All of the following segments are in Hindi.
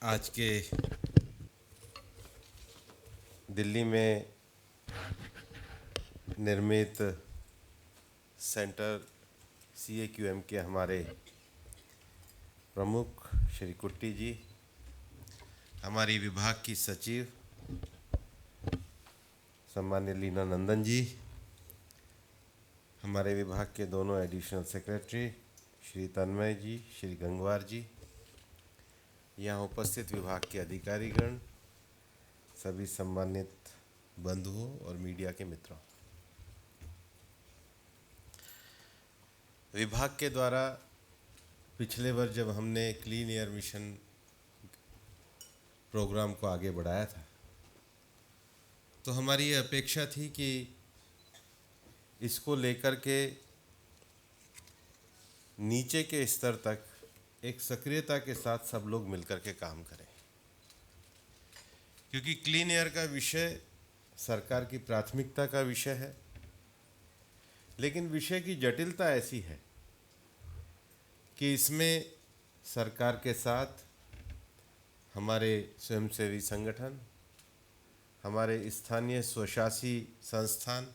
आज के दिल्ली में निर्मित सेंटर CAQM के हमारे प्रमुख श्री कुट्टी जी, हमारी विभाग की सचिव सम्मान्य लीना नंदन जी, हमारे विभाग के दोनों एडिशनल सेक्रेटरी श्री तन्मय जी, श्री गंगवार जी, यहाँ उपस्थित विभाग के अधिकारीगण, सभी सम्मानित बंधुओं और मीडिया के मित्रों। विभाग के द्वारा पिछले वर्ष जब हमने क्लीन एयर मिशन प्रोग्राम को आगे बढ़ाया था, तो हमारी ये अपेक्षा थी कि इसको लेकर के नीचे के स्तर तक एक सक्रियता के साथ सब लोग मिलकर के काम करें, क्योंकि क्लीन एयर का विषय सरकार की प्राथमिकता का विषय है। लेकिन विषय की जटिलता ऐसी है कि इसमें सरकार के साथ हमारे स्वयंसेवी संगठन, हमारे स्थानीय स्वशासी संस्थान,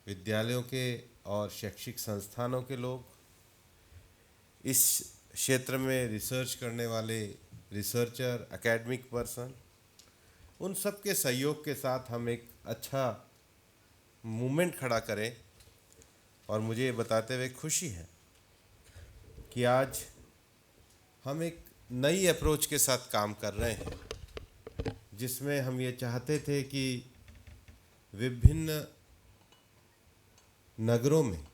विद्यालयों के और शैक्षिक संस्थानों के लोग, इस क्षेत्र में रिसर्च करने वाले रिसर्चर, एकेडमिक पर्सन, उन सब के सहयोग के साथ हम एक अच्छा मूवमेंट खड़ा करें। और मुझे ये बताते हुए खुशी है कि आज हम एक नई अप्रोच के साथ काम कर रहे हैं, जिसमें हम ये चाहते थे कि विभिन्न नगरों में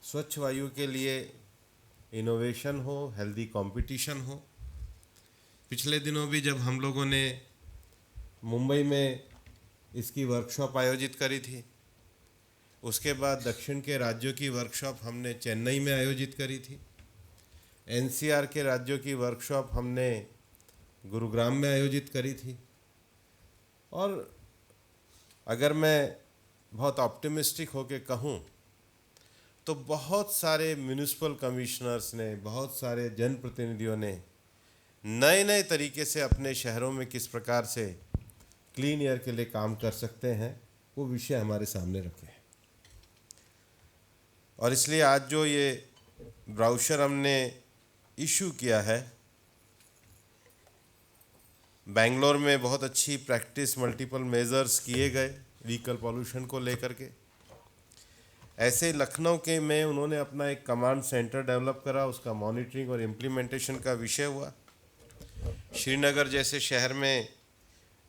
स्वच्छ वायु के लिए इनोवेशन हो, हेल्दी कंपटीशन हो। पिछले दिनों भी जब हम लोगों ने मुंबई में इसकी वर्कशॉप आयोजित करी थी, उसके बाद दक्षिण के राज्यों की वर्कशॉप हमने चेन्नई में आयोजित करी थी, NCR के राज्यों की वर्कशॉप हमने गुरुग्राम में आयोजित करी थी। और अगर मैं बहुत ऑप्टिमिस्टिक होकर कहूँ तो बहुत सारे म्यूनिसिपल कमिश्नर्स ने, बहुत सारे जनप्रतिनिधियों ने नए नए तरीके से अपने शहरों में किस प्रकार से क्लीन एयर के लिए काम कर सकते हैं, वो विषय हमारे सामने रखे हैं। और इसलिए आज जो ये ब्राउशर हमने इशू किया है, बेंगलोर में बहुत अच्छी प्रैक्टिस, मल्टीपल मेजर्स किए गए व्हीकल पॉल्यूशन को लेकर के। ऐसे लखनऊ के में उन्होंने अपना एक कमांड सेंटर डेवलप करा, उसका मॉनिटरिंग और इम्प्लीमेंटेशन का विषय हुआ। श्रीनगर जैसे शहर में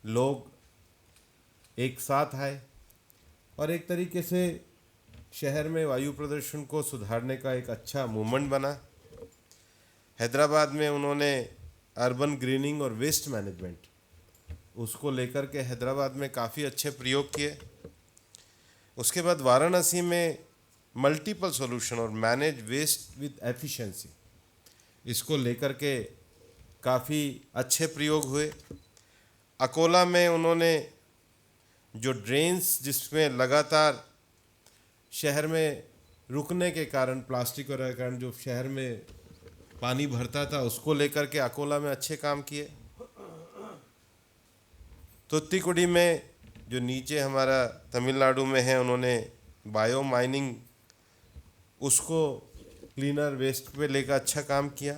लोग एक साथ आए और एक तरीके से शहर में वायु प्रदूषण को सुधारने का एक अच्छा मूवमेंट बना। हैदराबाद में उन्होंने अर्बन ग्रीनिंग और वेस्ट मैनेजमेंट, उसको लेकर के हैदराबाद में काफ़ी अच्छे प्रयोग किए। उसके बाद वाराणसी में मल्टीपल सॉल्यूशन और मैनेज वेस्ट विद एफिशिएंसी, इसको लेकर के काफ़ी अच्छे प्रयोग हुए। अकोला में उन्होंने जो ड्रेन्स जिसमें लगातार शहर में रुकने के कारण, प्लास्टिक वगैरह के कारण जो शहर में पानी भरता था, उसको लेकर के अकोला में अच्छे काम किए। तुत्तीकुड़ी में जो नीचे हमारा तमिलनाडु में है, उन्होंने बायो माइनिंग, उसको क्लीनर वेस्ट पे लेकर अच्छा काम किया।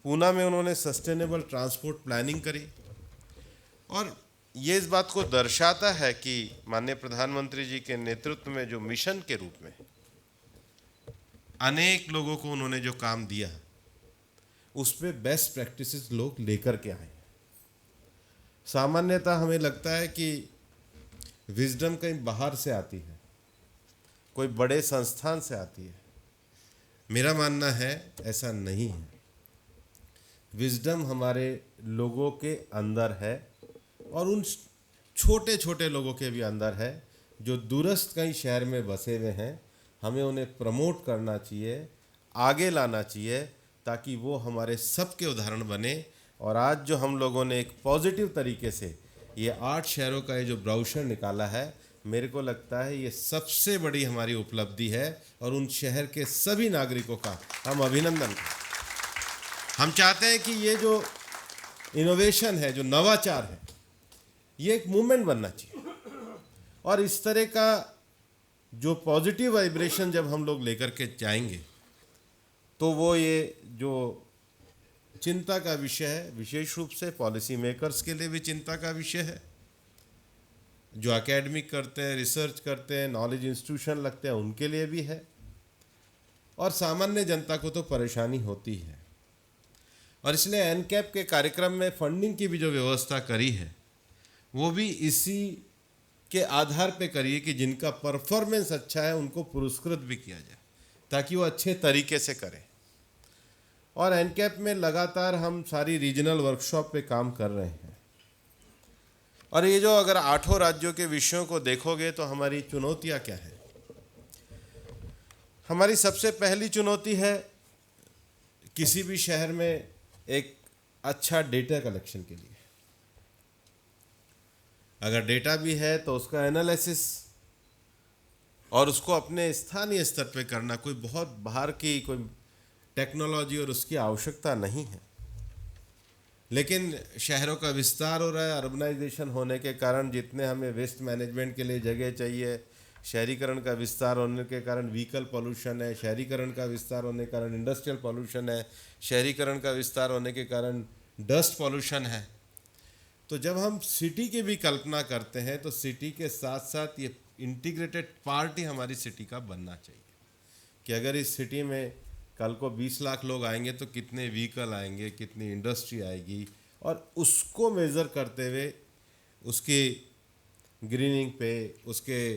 पूना में उन्होंने सस्टेनेबल ट्रांसपोर्ट प्लानिंग करी। और ये इस बात को दर्शाता है कि माननीय प्रधानमंत्री जी के नेतृत्व में जो मिशन के रूप में अनेक लोगों को उन्होंने जो काम दिया, उस पर बेस्ट प्रैक्टिसेस लोग लेकर के आए। सामान्यतः हमें लगता है कि विजडम कहीं बाहर से आती है, कोई बड़े संस्थान से आती है। मेरा मानना है ऐसा नहीं है। विजडम हमारे लोगों के अंदर है, और उन छोटे छोटे लोगों के भी अंदर है जो दूरस्थ कहीं शहर में बसे हुए हैं। हमें उन्हें प्रमोट करना चाहिए, आगे लाना चाहिए, ताकि वो हमारे सबके उदाहरण बने। और आज जो हम लोगों ने एक पॉजिटिव तरीके से ये 8 शहरों का ये जो ब्राउशर निकाला है, मेरे को लगता है ये सबसे बड़ी हमारी उपलब्धि है, और उन शहर के सभी नागरिकों का हम अभिनंदन करते हैं। हम चाहते हैं कि ये जो इनोवेशन है, जो नवाचार है, ये एक मूवमेंट बनना चाहिए। और इस तरह का जो पॉजिटिव वाइब्रेशन जब हम लोग लेकर के जाएंगे, तो वो ये जो चिंता का विषय है, विशेष रूप से पॉलिसी मेकर्स के लिए भी चिंता का विषय है, जो एकेडमिक करते हैं, रिसर्च करते हैं, नॉलेज इंस्टीट्यूशन लगते हैं, उनके लिए भी है, और सामान्य जनता को तो परेशानी होती है। और इसलिए एनकैप के कार्यक्रम में फंडिंग की भी जो व्यवस्था करी है, वो भी इसी के आधार पे करिए कि जिनका परफॉर्मेंस अच्छा है उनको पुरस्कृत भी किया जाए, ताकि वो अच्छे तरीके से करें। और एनकैप में लगातार हम सारी रीजनल वर्कशॉप पे काम कर रहे हैं। और ये जो अगर 8 राज्यों के विषयों को देखोगे तो हमारी चुनौतियां क्या है। हमारी सबसे पहली चुनौती है किसी भी शहर में एक अच्छा डेटा कलेक्शन के लिए। अगर डेटा भी है तो उसका एनालिसिस और उसको अपने स्थानीय स्तर पे करना, कोई बहुत बाहर की कोई टेक्नोलॉजी और उसकी आवश्यकता नहीं है। लेकिन शहरों का विस्तार हो रहा है, अर्बनाइजेशन होने के कारण जितने हमें वेस्ट मैनेजमेंट के लिए जगह चाहिए, शहरीकरण का विस्तार होने के कारण व्हीकल पॉल्यूशन है, शहरीकरण का विस्तार होने के कारण इंडस्ट्रियल पॉल्यूशन है, शहरीकरण का विस्तार होने के कारण डस्ट पॉल्यूशन है। तो जब हम सिटी की भी कल्पना करते हैं तो सिटी के साथ साथ ये इंटीग्रेटेड पार्ट ही हमारी सिटी का बनना चाहिए, कि अगर इस सिटी में कल को 20 लाख लोग आएंगे तो कितने व्हीकल आएंगे, कितनी इंडस्ट्री आएगी, और उसको मेज़र करते हुए उसकी ग्रीनिंग पे, उसके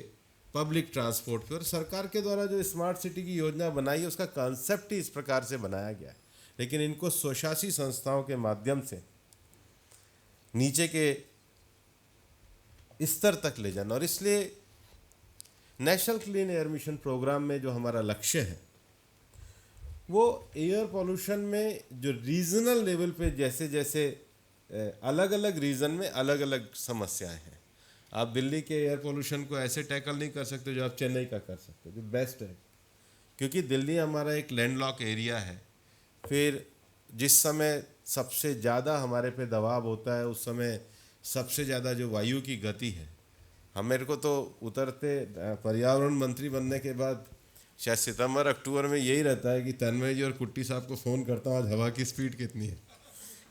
पब्लिक ट्रांसपोर्ट पे, और सरकार के द्वारा जो स्मार्ट सिटी की योजना बनाई है उसका कॉन्सेप्ट ही इस प्रकार से बनाया गया है। लेकिन इनको स्वशासी संस्थाओं के माध्यम से नीचे के स्तर तक ले जाना। और इसलिए national clean air mission programme में जो हमारा लक्ष्य है वो एयर पॉल्यूशन में जो रीजनल लेवल पे जैसे जैसे अलग अलग रीजन में अलग अलग समस्याएं हैं। आप दिल्ली के एयर पोल्यूशन को ऐसे टैकल नहीं कर सकते जो आप चेन्नई का कर सकते, जो बेस्ट है, क्योंकि दिल्ली हमारा एक लैंडलॉक एरिया है। फिर जिस समय सबसे ज़्यादा हमारे पे दबाव होता है उस समय सबसे ज़्यादा जो वायु की गति है, मेरे को तो उतरते पर्यावरण मंत्री बनने के बाद शायद सितंबर अक्टूबर में यही रहता है कि तन्मय जी और कुट्टी साहब को फ़ोन करता हूँ आज हवा की स्पीड कितनी है,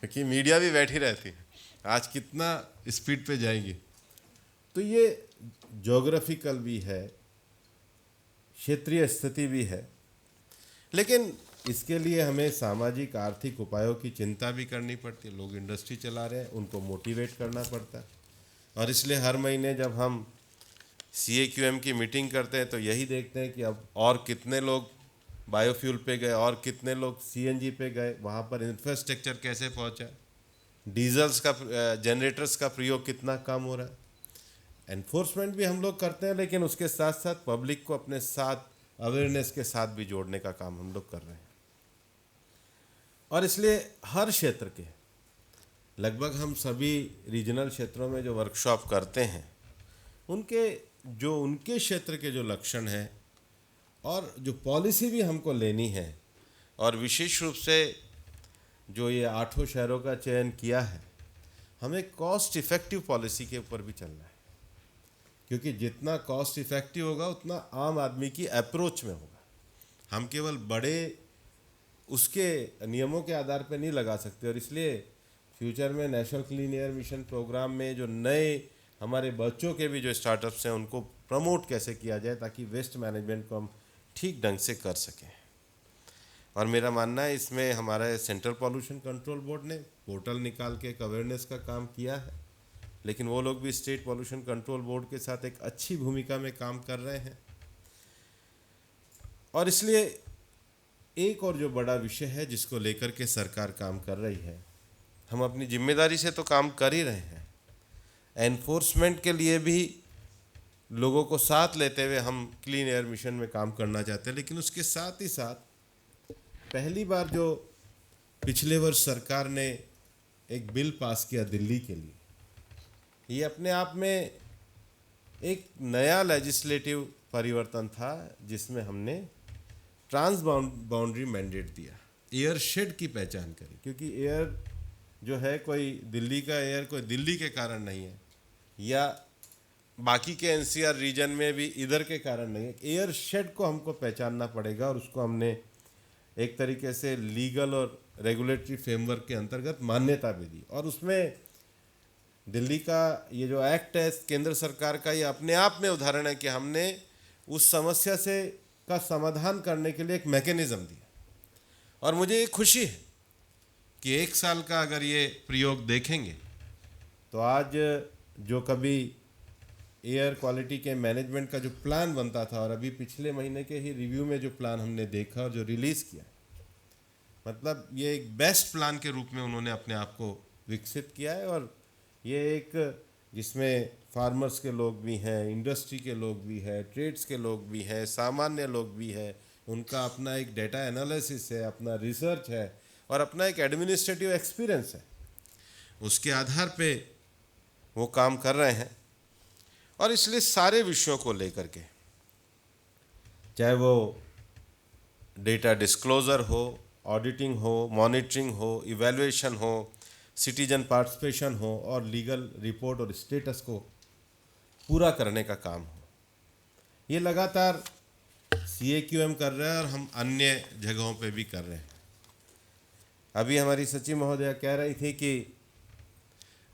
क्योंकि मीडिया भी बैठी रहती है आज कितना स्पीड पे जाएंगी। तो ये ज्योग्राफिकल भी है, क्षेत्रीय स्थिति भी है, लेकिन इसके लिए हमें सामाजिक आर्थिक उपायों की चिंता भी करनी पड़ती है। लोग इंडस्ट्री चला रहे हैं, उनको मोटिवेट करना पड़ता है। और इसलिए हर महीने जब हम CAQM की मीटिंग करते हैं तो यही देखते हैं कि अब और कितने लोग बायोफ्यूल पे गए और कितने लोग CNG पे गए, वहाँ पर इंफ्रास्ट्रक्चर कैसे पहुँचा, डीजल्स का जनरेटर्स का प्रयोग कितना कम हो रहा है। एनफोर्समेंट भी हम लोग करते हैं, लेकिन उसके साथ साथ पब्लिक को अपने साथ अवेयरनेस के साथ भी जोड़ने का काम हम लोग कर रहे हैं। और इसलिए हर क्षेत्र के लगभग हम सभी रीजनल क्षेत्रों में जो वर्कशॉप करते हैं उनके क्षेत्र के जो लक्षण हैं और जो पॉलिसी भी हमको लेनी है, और विशेष रूप से जो ये 8 शहरों का चयन किया है, हमें कॉस्ट इफ़ेक्टिव पॉलिसी के ऊपर भी चलना है, क्योंकि जितना कॉस्ट इफ़ेक्टिव होगा उतना आम आदमी की अप्रोच में होगा। हम केवल बड़े उसके नियमों के आधार पर नहीं लगा सकते। और इसलिए फ्यूचर में national clean air mission programme में जो नए हमारे बच्चों के भी जो स्टार्टअप्स हैं उनको प्रमोट कैसे किया जाए ताकि वेस्ट मैनेजमेंट को हम ठीक ढंग से कर सकें। और मेरा मानना है इसमें हमारा सेंट्रल पॉल्यूशन कंट्रोल बोर्ड ने पोर्टल निकाल के एक अवेयरनेस का काम किया है, लेकिन वो लोग भी स्टेट पॉल्यूशन कंट्रोल बोर्ड के साथ एक अच्छी भूमिका में काम कर रहे हैं। और इसलिए एक और जो बड़ा विषय है जिसको लेकर के सरकार काम कर रही है, हम अपनी जिम्मेदारी से तो काम कर ही रहे हैं, एनफोर्समेंट के लिए भी लोगों को साथ लेते हुए हम क्लीन एयर मिशन में काम करना चाहते हैं। लेकिन उसके साथ ही साथ पहली बार जो पिछले वर्ष सरकार ने एक बिल पास किया दिल्ली के लिए, ये अपने आप में एक नया लेजिस्लेटिव परिवर्तन था जिसमें हमने ट्रांस बाउंड्री मैंडेट दिया। एयर शेड की पहचान करी, क्योंकि एयर जो है कोई दिल्ली का एयर कोई दिल्ली के कारण नहीं है, या बाकी के एनसीआर रीजन में भी इधर के कारण नहीं है। एयर शेड को हमको पहचानना पड़ेगा, और उसको हमने एक तरीके से लीगल और रेगुलेटरी फ्रेमवर्क के अंतर्गत मान्यता भी दी। और उसमें दिल्ली का ये जो एक्ट है केंद्र सरकार का, ये अपने आप में उदाहरण है कि हमने उस समस्या से का समाधान करने के लिए एक मैकेनिज्म दिया। और मुझे ये खुशी है कि 1 साल का अगर ये प्रयोग देखेंगे तो आज जो कभी एयर क्वालिटी के मैनेजमेंट का जो प्लान बनता था, और अभी पिछले महीने के ही रिव्यू में जो प्लान हमने देखा और जो रिलीज़ किया, मतलब ये एक बेस्ट प्लान के रूप में उन्होंने अपने आप को विकसित किया है। और ये एक जिसमें फार्मर्स के लोग भी हैं, इंडस्ट्री के लोग भी हैं, ट्रेड्स के लोग भी हैं, सामान्य लोग भी हैं, उनका अपना एक डेटा एनालिसिस है, अपना रिसर्च है, और अपना एक एडमिनिस्ट्रेटिव एक्सपीरियंस है। उसके आधार पे वो काम कर रहे हैं। और इसलिए सारे विषयों को लेकर के, चाहे वो डेटा डिस्क्लोजर हो, ऑडिटिंग हो, मॉनिटरिंग हो, इवैल्यूएशन हो, सिटीजन पार्टिसिपेशन हो, और लीगल रिपोर्ट और स्टेटस को पूरा करने का काम हो, ये लगातार CAQM कर रहा है, और हम अन्य जगहों पे भी कर रहे हैं। अभी हमारी सचिव महोदया कह रही थी कि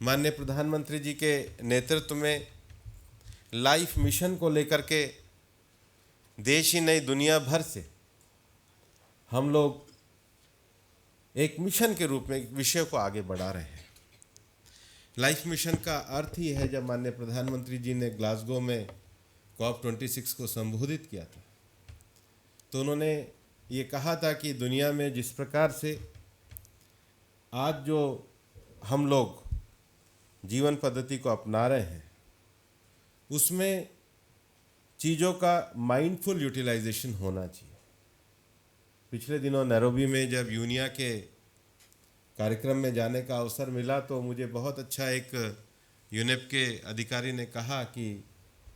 माननीय प्रधानमंत्री जी के नेतृत्व में लाइफ मिशन को लेकर के देश ही नहीं दुनिया भर से हम लोग एक मिशन के रूप में एक विषय को आगे बढ़ा रहे हैं। लाइफ मिशन का अर्थ ही है, जब माननीय प्रधानमंत्री जी ने ग्लासगो में COP26 को संबोधित किया था, तो उन्होंने ये कहा था कि दुनिया में जिस प्रकार से आज जो हम लोग जीवन पद्धति को अपना रहे हैं, उसमें चीज़ों का माइंडफुल यूटिलाइजेशन होना चाहिए। पिछले दिनों नैरोबी में जब यूनिया के कार्यक्रम में जाने का अवसर मिला, तो मुझे बहुत अच्छा एक यूनेप के अधिकारी ने कहा कि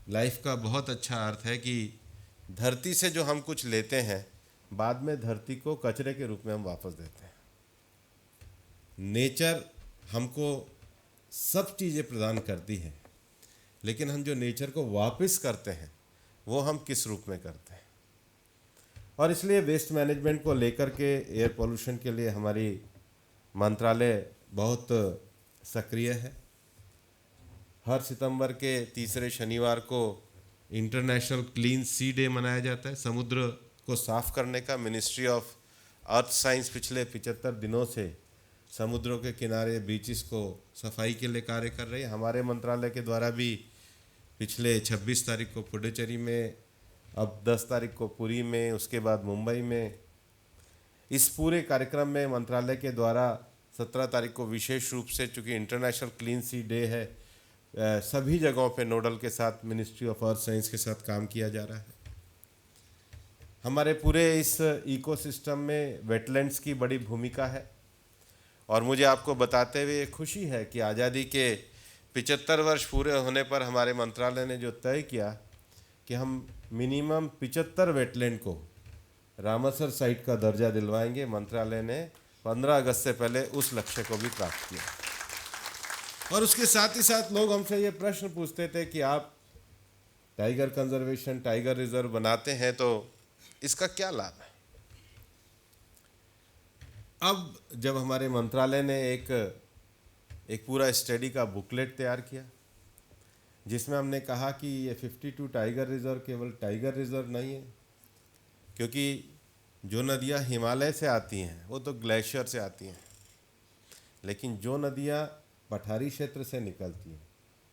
लाइफ का बहुत अच्छा अर्थ है कि धरती से जो हम कुछ लेते हैं, बाद में धरती को कचरे के रूप में हम वापस देते हैं। नेचर हमको सब चीज़ें प्रदान करती है, लेकिन हम जो नेचर को वापस करते हैं वो हम किस रूप में करते हैं। और इसलिए वेस्ट मैनेजमेंट को लेकर के, एयर पोल्यूशन के लिए हमारी मंत्रालय बहुत सक्रिय है। हर सितंबर के तीसरे शनिवार को इंटरनेशनल क्लीन सी डे मनाया जाता है। समुद्र को साफ करने का मिनिस्ट्री ऑफ अर्थ साइंस पिछले 75 दिनों से समुद्रों के किनारे बीचेस को सफाई के लिए कार्य कर रही है। हमारे मंत्रालय के द्वारा भी पिछले 26 तारीख को पुडुचेरी में, अब 10 तारीख को पुरी में, उसके बाद मुंबई में, इस पूरे कार्यक्रम में मंत्रालय के द्वारा 17 तारीख को विशेष रूप से, चूँकि इंटरनेशनल क्लीन सी डे है, सभी जगहों पे नोडल के साथ मिनिस्ट्री ऑफ अर्थ साइंस के साथ काम किया जा रहा है। हमारे पूरे इस इकोसिस्टम में वेटलैंड्स की बड़ी भूमिका है। और मुझे आपको बताते हुए खुशी है कि आज़ादी के 75 वर्ष पूरे होने पर हमारे मंत्रालय ने जो तय किया कि हम मिनिमम 75 वेटलैंड को रामसर साइट का दर्जा दिलवाएंगे, मंत्रालय ने 15 अगस्त से पहले उस लक्ष्य को भी प्राप्त किया। और उसके साथ ही साथ लोग हमसे ये प्रश्न पूछते थे कि आप टाइगर कंजर्वेशन, टाइगर रिजर्व बनाते हैं तो इसका क्या लाभ है। अब जब हमारे मंत्रालय ने एक पूरा स्टडी का बुकलेट तैयार किया, जिसमें हमने कहा कि ये 52 टाइगर रिजर्व केवल टाइगर रिजर्व नहीं है, क्योंकि जो नदियाँ हिमालय से आती हैं वो तो ग्लेशियर से आती हैं, लेकिन जो नदियाँ पठारी क्षेत्र से निकलती हैं,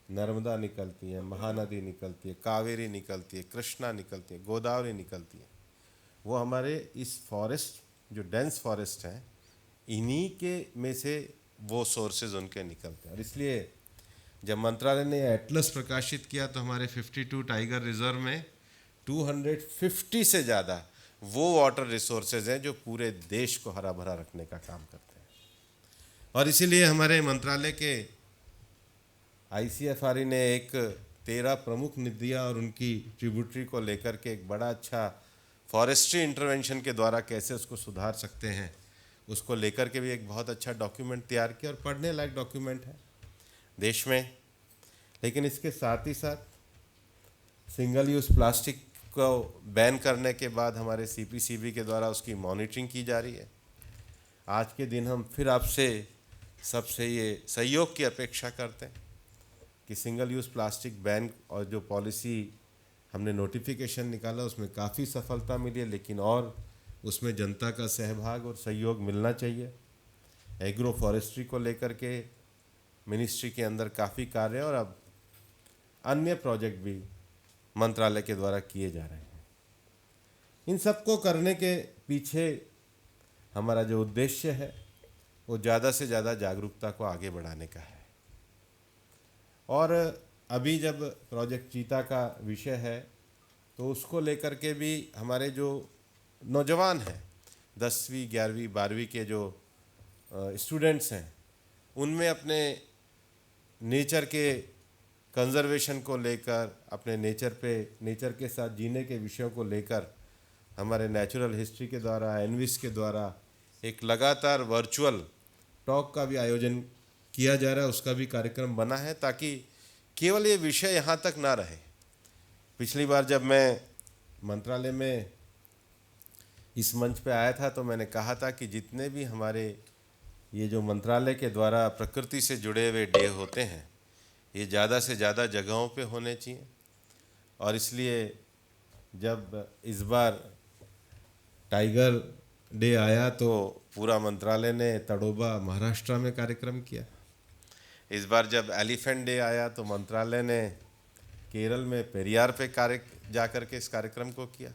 नर्मदा निकलती हैं, महानदी निकलती है, कावेरी निकलती है, कृष्णा निकलती है, गोदावरी निकलती है, वो हमारे इस फॉरेस्ट जो डेंस फॉरेस्ट हैं, इन्हीं के में से वो सोर्सेज उनके निकलते हैं। और इसलिए जब मंत्रालय ने एटलस प्रकाशित किया तो हमारे 52 टाइगर रिजर्व में 250 से ज़्यादा वो वाटर रिसोर्सेज हैं जो पूरे देश को हरा भरा रखने का काम करते हैं। और इसीलिए हमारे मंत्रालय के ICFRE ने एक 13 प्रमुख नदियाँ और उनकी ट्रिब्यूटरी को लेकर के एक बड़ा अच्छा फॉरेस्ट्री इंटरवेंशन के द्वारा कैसे उसको सुधार सकते हैं, उसको लेकर के भी एक बहुत अच्छा डॉक्यूमेंट तैयार किया और पढ़ने लायक डॉक्यूमेंट है देश में। लेकिन इसके साथ ही साथ सिंगल यूज़ प्लास्टिक को बैन करने के बाद हमारे सीपीसीबी के द्वारा उसकी मॉनिटरिंग की जा रही है। आज के दिन हम फिर आपसे सबसे ये सहयोग की अपेक्षा करते हैं कि सिंगल यूज़ प्लास्टिक बैन और जो पॉलिसी हमने नोटिफिकेशन निकाला उसमें काफ़ी सफलता मिली है, लेकिन और उसमें जनता का सहभाग और सहयोग मिलना चाहिए। एग्रो फॉरेस्ट्री को लेकर के मिनिस्ट्री के अंदर काफ़ी कार्य और अब अन्य प्रोजेक्ट भी मंत्रालय के द्वारा किए जा रहे हैं। इन सबको करने के पीछे हमारा जो उद्देश्य है वो ज़्यादा से ज़्यादा जागरूकता को आगे बढ़ाने का है। और अभी जब प्रोजेक्ट चीता का विषय है तो उसको लेकर के भी हमारे जो नौजवान हैं 10वीं 11वीं 12वीं के जो स्टूडेंट्स हैं उनमें अपने नेचर के कंजर्वेशन को लेकर, अपने नेचर के साथ जीने के विषयों को लेकर हमारे नेचुरल हिस्ट्री के द्वारा, एनविस के द्वारा एक लगातार वर्चुअल टॉक का भी आयोजन किया जा रहा है। उसका भी कार्यक्रम बना है ताकि केवल ये विषय यहाँ तक ना रहे। पिछली बार जब मैं मंत्रालय में इस मंच पे आया था तो मैंने कहा था कि जितने भी हमारे ये जो मंत्रालय के द्वारा प्रकृति से जुड़े हुए डे होते हैं ये ज़्यादा से ज़्यादा जगहों पे होने चाहिए। और इसलिए जब इस बार टाइगर डे आया तो पूरा मंत्रालय ने तड़ोबा महाराष्ट्र में कार्यक्रम किया। इस बार जब एलिफेंट डे आया तो मंत्रालय ने केरल में पेरियार पे जा कर के इस कार्यक्रम को किया।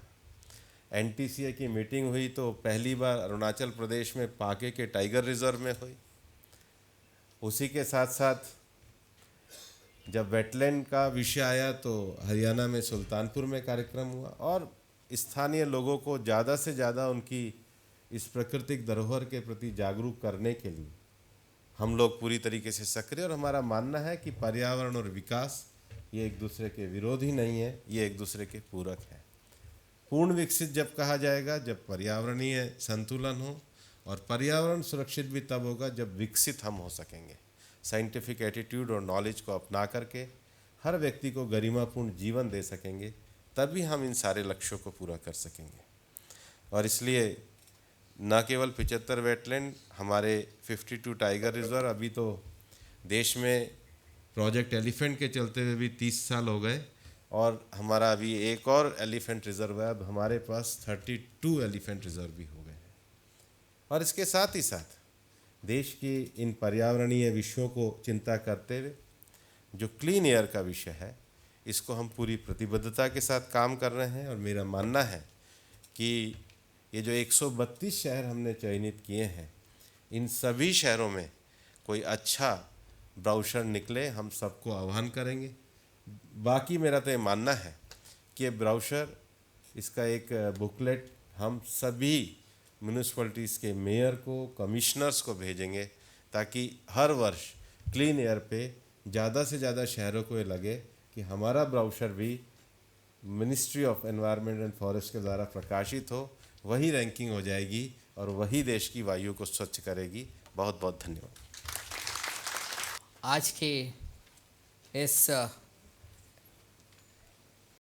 एनटीसीए की मीटिंग हुई तो पहली बार अरुणाचल प्रदेश में पाके के टाइगर रिजर्व में हुई। उसी के साथ साथ जब वेटलैंड का विषय आया तो हरियाणा में सुल्तानपुर में कार्यक्रम हुआ। और स्थानीय लोगों को ज़्यादा से ज़्यादा उनकी इस प्राकृतिक धरोहर के प्रति जागरूक करने के लिए हम लोग पूरी तरीके से सक्रिय। और हमारा मानना है कि पर्यावरण और विकास ये एक दूसरे के विरोधी नहीं है, ये एक दूसरे के पूरक है। पूर्ण विकसित जब कहा जाएगा जब पर्यावरणीय संतुलन हो, और पर्यावरण सुरक्षित भी तब होगा जब विकसित हम हो सकेंगे। साइंटिफिक एटीट्यूड और नॉलेज को अपना करके हर व्यक्ति को गरिमापूर्ण जीवन दे सकेंगे, तभी हम इन सारे लक्ष्यों को पूरा कर सकेंगे। और इसलिए न केवल 75 वेटलैंड, हमारे 52 टाइगर रिजर्व, अभी तो देश में प्रोजेक्ट एलिफेंट के चलते हुए भी 30 साल हो गए और हमारा अभी एक और एलिफेंट रिजर्व है। अब हमारे पास 32 एलिफेंट रिजर्व भी हो गए हैं। और इसके साथ ही साथ देश की इन पर्यावरणीय विषयों को चिंता करते हुए जो क्लीन एयर का विषय है इसको हम पूरी प्रतिबद्धता के साथ काम कर रहे हैं। और मेरा मानना है कि ये जो 132 शहर हमने चयनित किए हैं इन सभी शहरों में कोई अच्छा ब्राउशर निकले, हम सबको आह्वान करेंगे। बाकी मेरा तो ये मानना है कि ये ब्राउशर, इसका एक बुकलेट हम सभी म्यूनिसिपैलिटीज़ के मेयर को, कमिश्नर्स को भेजेंगे ताकि हर वर्ष क्लीन एयर पे ज़्यादा से ज़्यादा शहरों को ये लगे कि हमारा ब्राउशर भी ministry of environment and forest के द्वारा प्रकाशित हो। वही रैंकिंग हो जाएगी और वही देश की वायु को स्वच्छ करेगी। बहुत बहुत धन्यवाद। आज के इस